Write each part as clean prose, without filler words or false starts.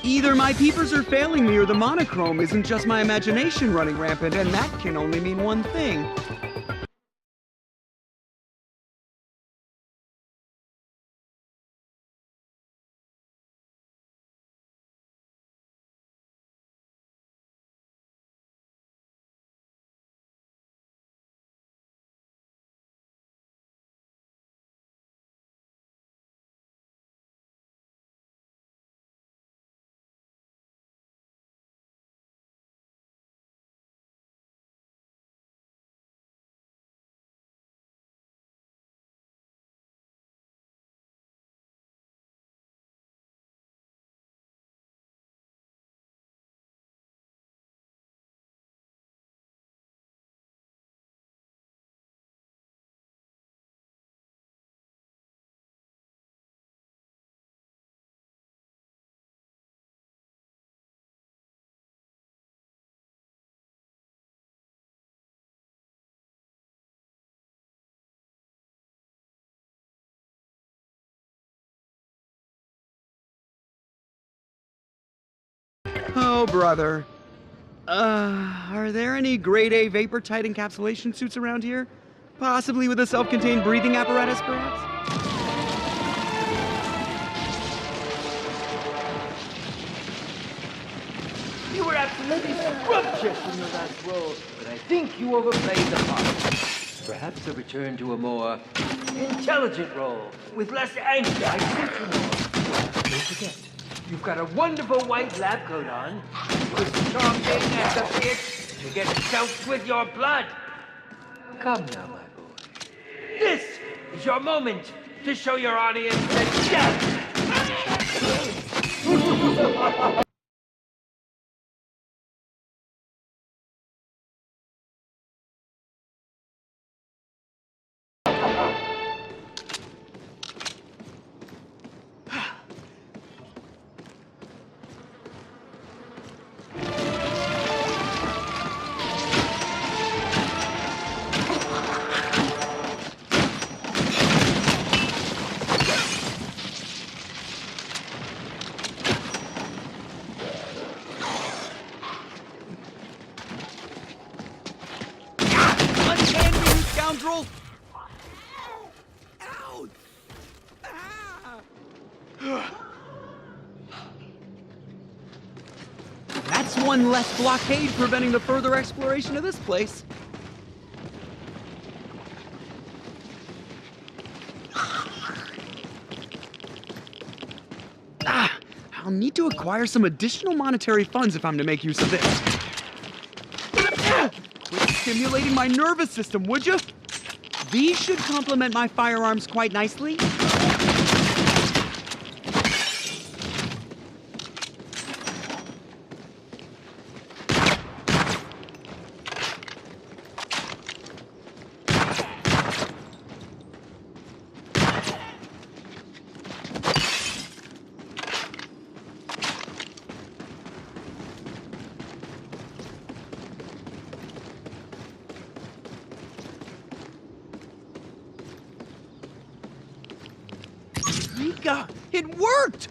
Either my peepers are failing me or the monochrome isn't just my imagination running rampant, and that can only mean one thing. Oh, brother. Are there any grade A vapor-tight encapsulation suits around here? Possibly with a self-contained breathing apparatus, perhaps? You were absolutely scrumptious in your last role, but I think you overplayed the part. Perhaps a return to a more intelligent role, with less anger. I think you know. Don't forget, you've got a wonderful white lab coat on. It was charming as a bitch to get soaked with your blood. Come now, my boy. This is your moment to show your audience that death. Unhand me, you scoundrel! Ow! Ah! That's one less blockade preventing the further exploration of this place. I'll need to acquire some additional monetary funds if I'm to make use of this. Quit stimulating my nervous system, would you? These should complement my firearms quite nicely. Rika, it worked!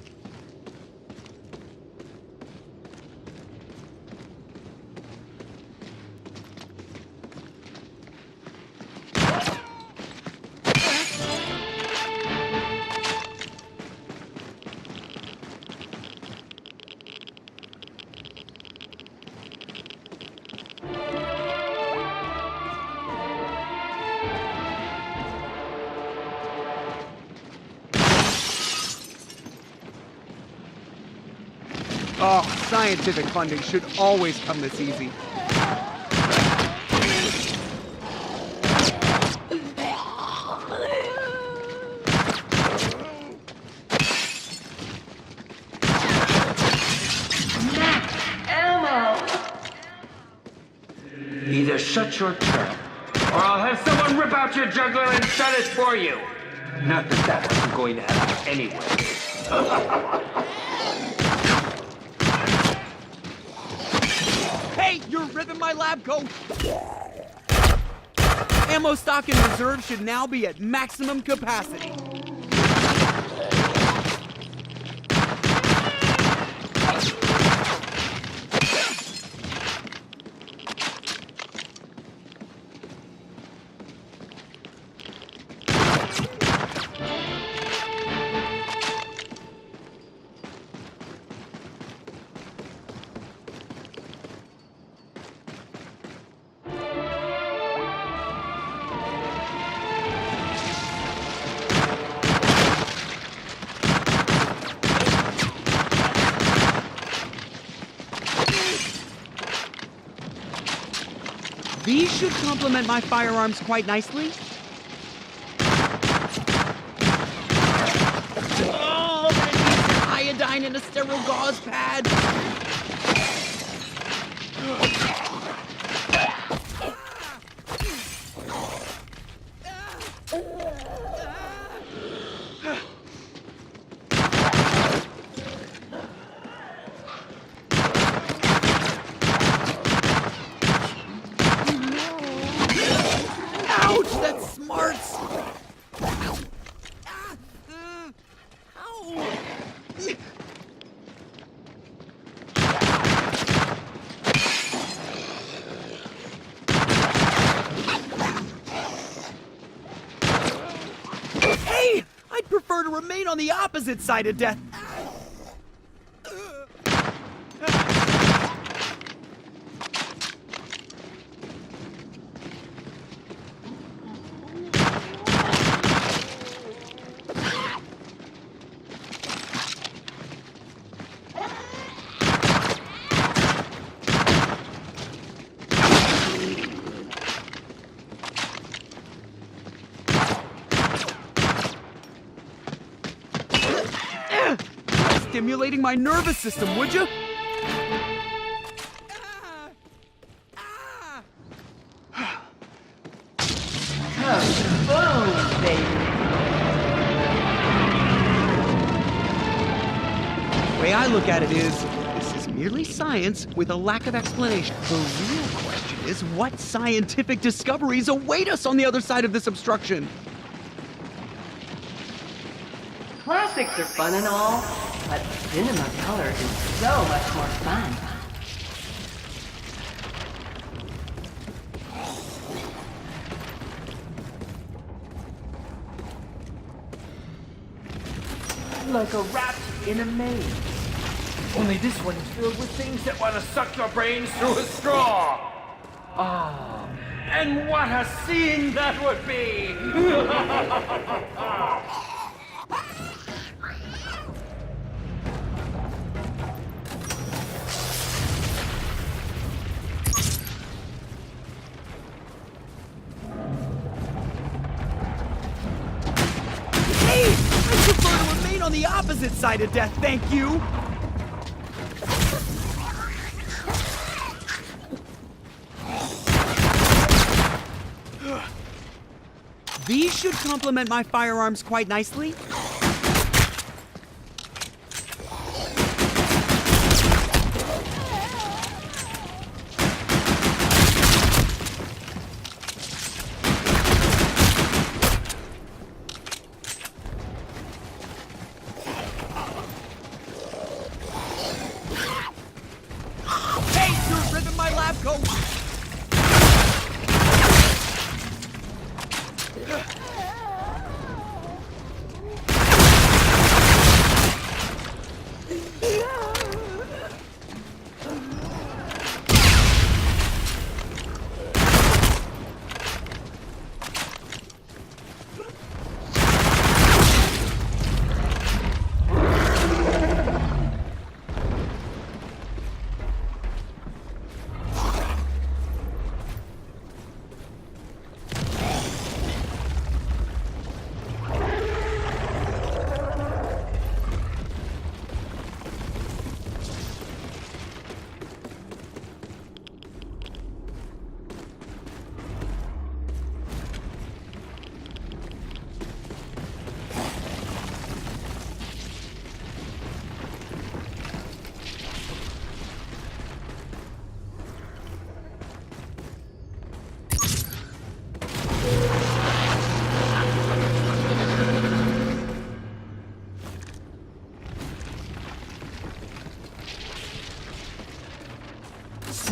Oh, scientific funding should always come this easy. Either shut your trap, or I'll have someone rip out your jugular and shut it for you. Not that that wasn't going to happen anyway. Hey, you're ripping my lab coat! Ammo stock in reserve should now be at maximum capacity. These should complement my firearms quite nicely. Oh, but it needs iodine and a sterile gauze pad. Ouch, that smarts. Ow. Hey, I'd prefer to remain on the opposite side of death. Stimulating my nervous system, would you? Boom, baby. The way I look at it is, this is merely science with a lack of explanation. The real question is, what scientific discoveries await us on the other side of this obstruction? Classics are fun and all, but cinema color is so much more fun. Like a rat in a maze. Only this one is filled with things that want to suck your brains through a straw. Ah, and what a scene that would be! Hey, I prefer to remain on the opposite side of death, thank you. These should complement my firearms quite nicely. Hey, you're ripping my lab coat!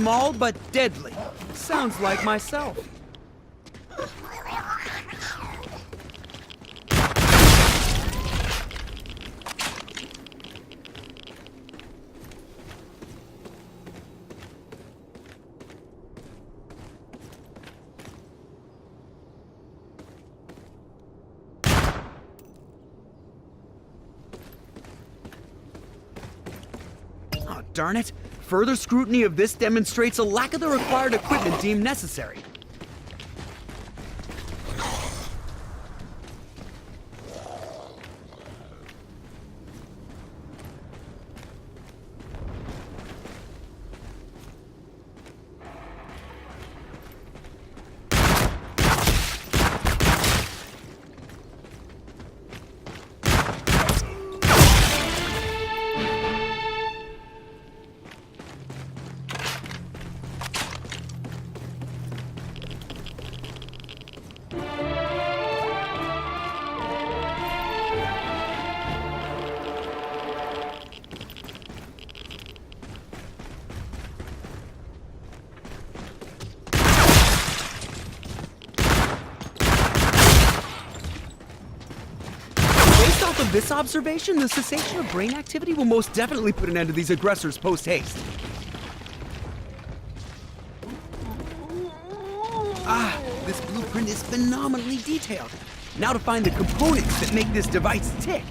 Small but deadly. Sounds like myself. Oh, darn it. Further scrutiny of this demonstrates a lack of the required equipment deemed necessary. off of this observation, the cessation of brain activity will most definitely put an end to these aggressors post-haste. Ah, this blueprint is phenomenally detailed. Now to find the components that make this device tick.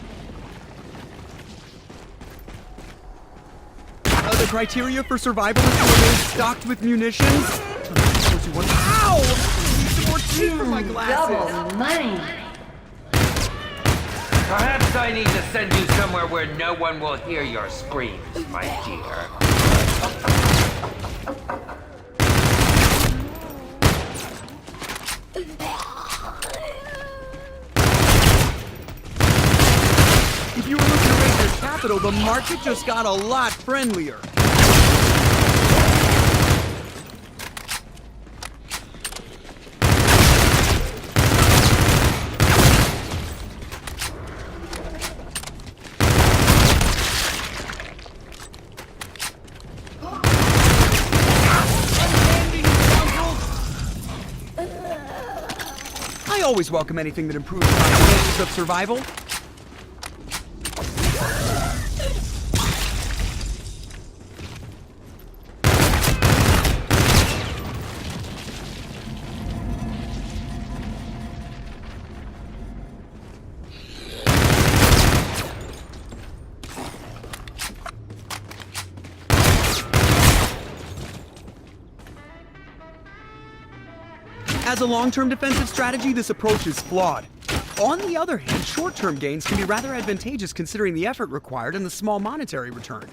The criteria for survival is to remain stocked with munitions. Ow! I need some more tea for my glasses. Double money. Perhaps I need to send you somewhere where no one will hear your screams, my dear. If you were looking to raise your capital, the market just got a lot friendlier. I always welcome anything that improves my chances of survival. As a long-term defensive strategy, this approach is flawed. On the other hand, short-term gains can be rather advantageous considering the effort required and the small monetary return.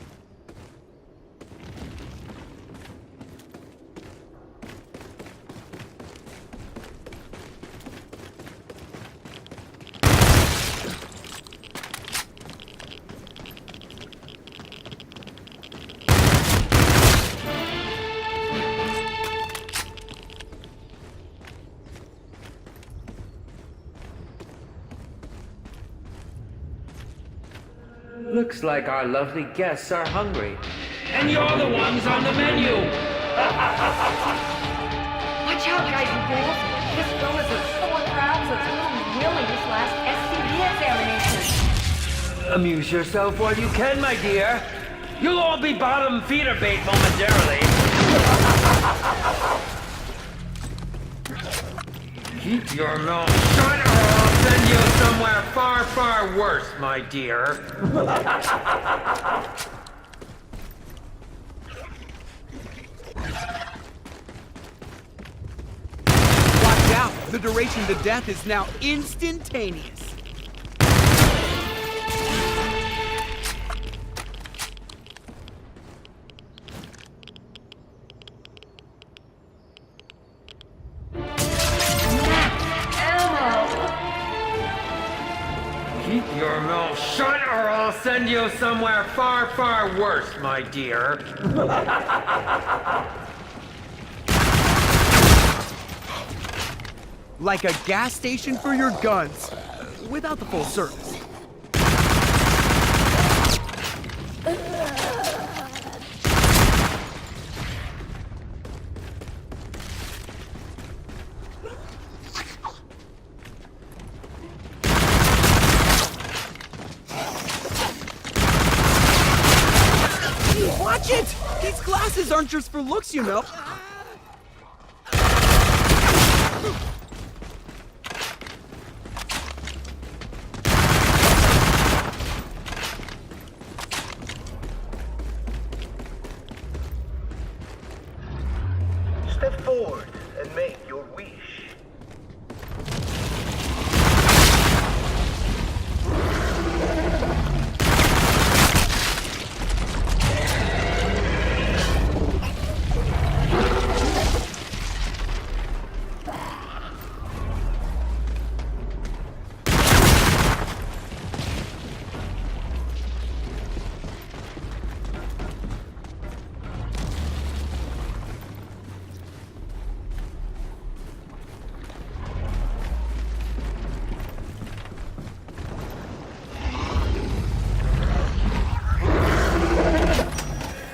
Looks like our lovely guests are hungry. And you're the ones on the menu! Watch out, guys and girls. This girl is a sore crowds of little Willie's last SCD examination. Amuse yourself while you can, my dear. You'll all be bottom feeder bait momentarily. Keep your mouth shut or I'll send you somewhere far, far worse, my dear. Watch out! The duration to death is now instantaneous. Keep your mouth shut or I'll send you somewhere far, far worse, my dear. Like a gas station for your guns, without the full service. Watch it! These glasses aren't just for looks, you know. Step forward and make your wish.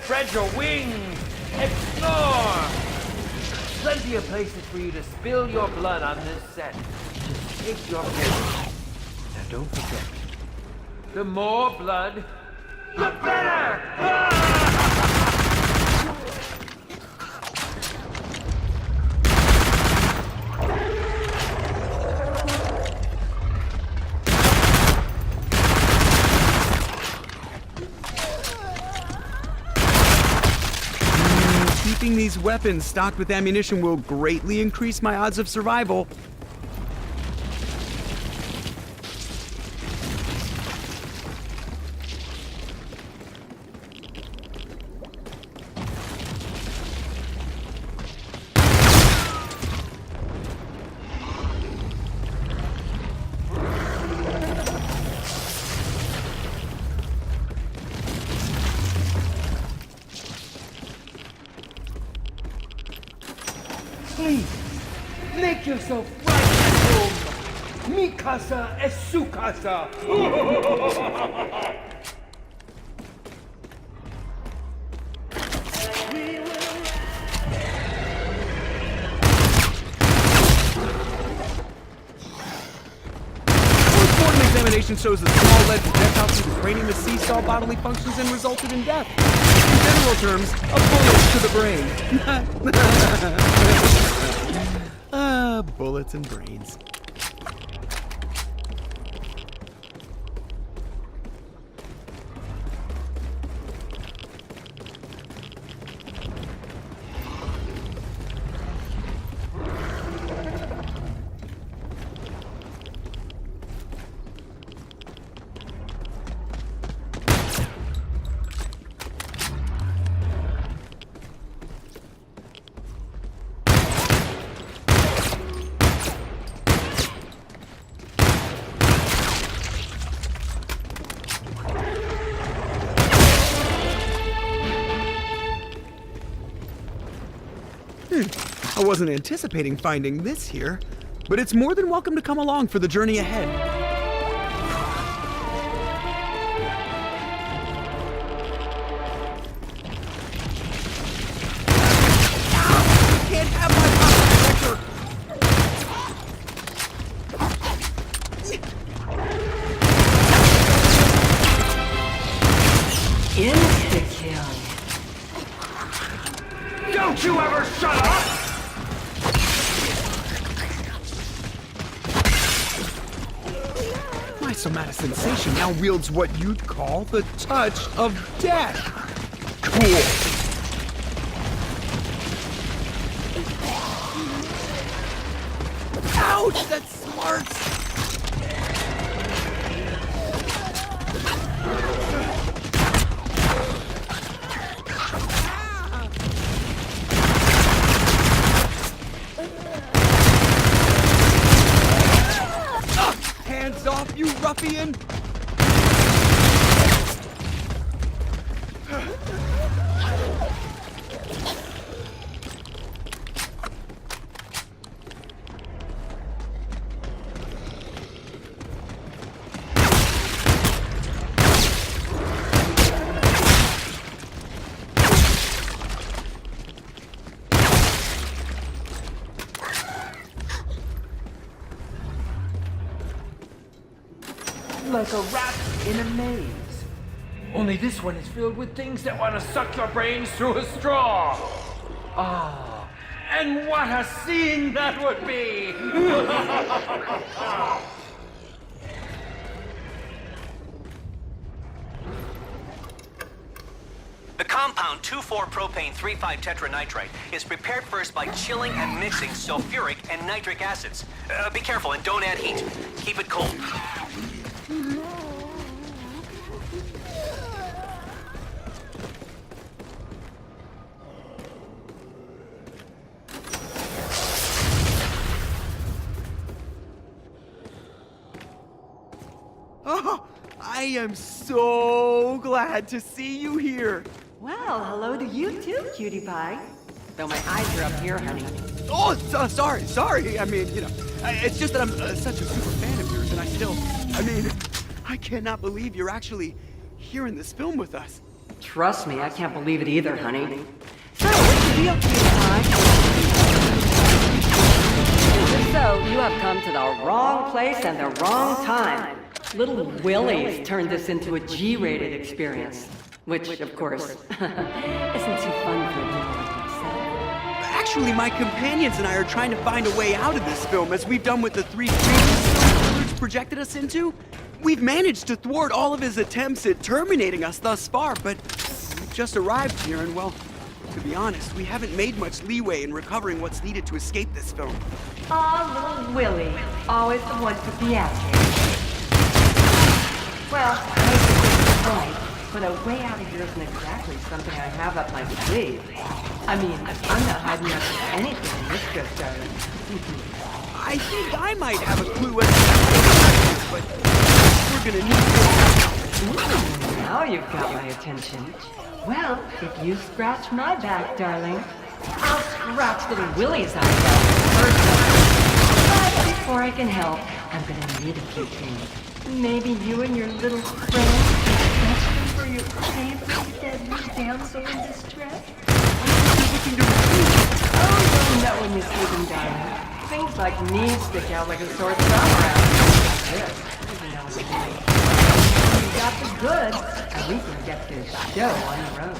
Spread your wings! Explore! Plenty of places for you to spill your blood on this set. Just take your pick. Now don't forget, The more blood, the better! Keeping these weapons stocked with ammunition will greatly increase my odds of survival. Please, make yourself right at home. Mi casa es su casa. Post-mortem examination shows a small lead projectile through the cranium of seesaw bodily functions and resulted in death. In general terms, a bullet to the brain. Bullets and brains. I wasn't anticipating finding this here, but it's more than welcome to come along for the journey ahead. I can't have my pocket Insta-kill. Don't you ever shut up! My somatosensation now wields what you'd call the touch of death. Cool. Ouch, that smarts. Hands off, you ruffian! Like a rat in a maze. Only this one is filled with things that want to suck your brains through a straw. Ah, and what a scene that would be! The compound 2,4-propane-3,5-tetranitrite is prepared first by chilling and mixing sulfuric and nitric acids. Be careful and don't add heat. Keep it cold. Oh, I am so glad to see you here. Well, hello to you too, cutie pie. Though my eyes are up here, honey. Oh, sorry. I mean, it's just that I'm such a super fan of yours, and I cannot believe you're actually here in this film with us. Trust me, I can't believe it either, honey. So, what's the deal, cutie pie? If so, you have come to the wrong place and the wrong time. Little Willie's turned this into a G-rated experience. Which, of course, isn't too fun for a girl like myself. Actually, my companions and I are trying to find a way out of this film, as we've done with the 3 previous films Willard's projected us into. We've managed to thwart all of his attempts at terminating us thus far, but we've just arrived here, and well, to be honest, we haven't made much leeway in recovering what's needed to escape this film. Aw, little Willie. Always the one to be out here. Well, maybe it's right, but a way out of here isn't exactly something I have up my sleeve. I mean, I'm not hiding much of anything in this trip, darling. I think I might have a clue as to but we're gonna need Now you've got my attention. Well, if you scratch my back, darling, I'll scratch little Willie's eyebrows first. But before I can help, I'm gonna need a few things. Maybe you and your little friend, especially for your favorite deadly damsel in distress. Oh, you'll know when you see them, darling. Things like me stick out like a sore thumb around this. You know what I mean. You got the goods, and we can get this show on the road.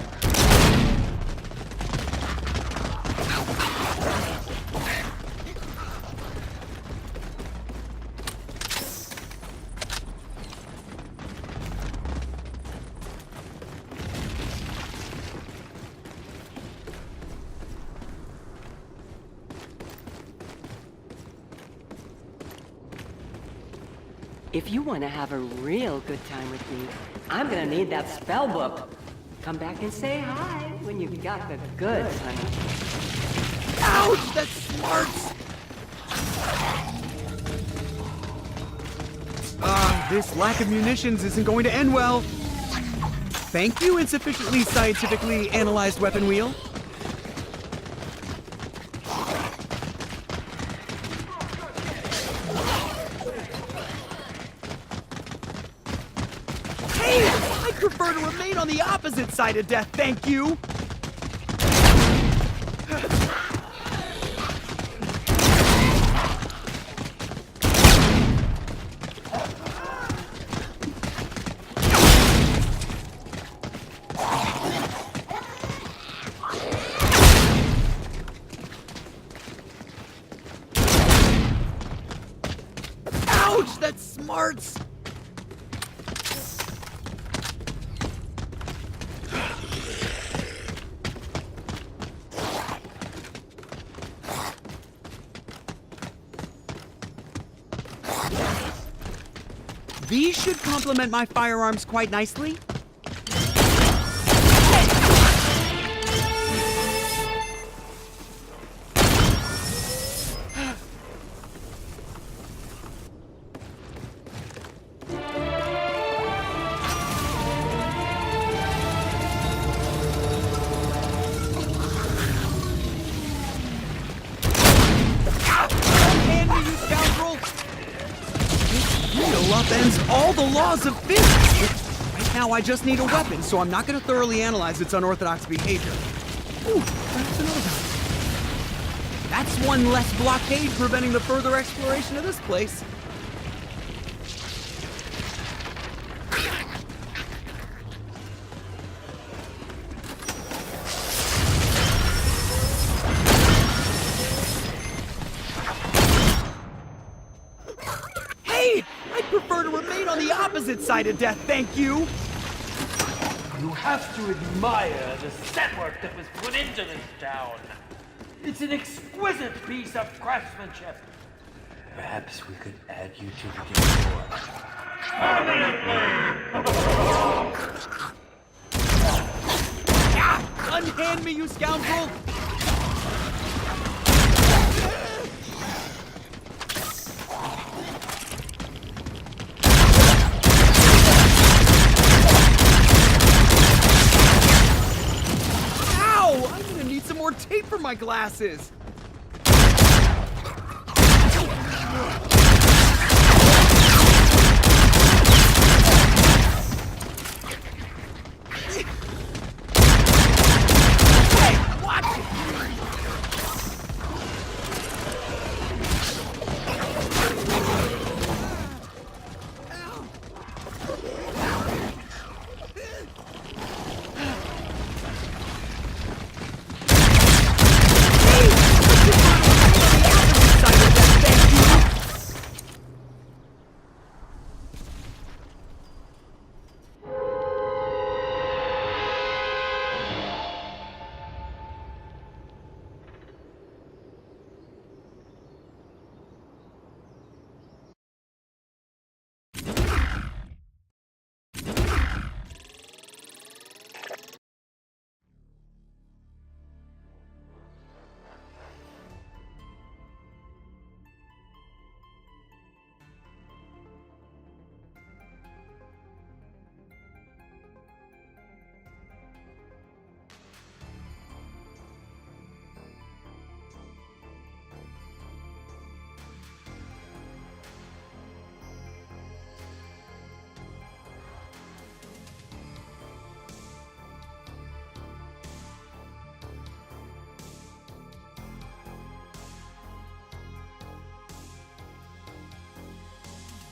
If you want to have a real good time with me, I'm gonna need that spell book. Come back and say hi when you've got the goods, honey. Ouch! That smarts! This lack of munitions isn't going to end well. Thank you, insufficiently scientifically analyzed weapon wheel. Hey! I'd prefer to remain on the opposite side of death, thank you! Ouch! That smarts! These should complement my firearms quite nicely. Hand me, you scoundrel! This upends all the laws of physics! Right now I just need a weapon, so I'm not going to thoroughly analyze its unorthodox behavior. Ooh, that's another one. That's one less blockade preventing the further exploration of this place. Hey! I'd prefer to remain on the opposite side of death, thank you! You have to admire the set work that was put into this town. It's an exquisite piece of craftsmanship. Perhaps we could add you to the decor. Unhand me, you scoundrel! Ow! I'm gonna need some more tape for my glasses!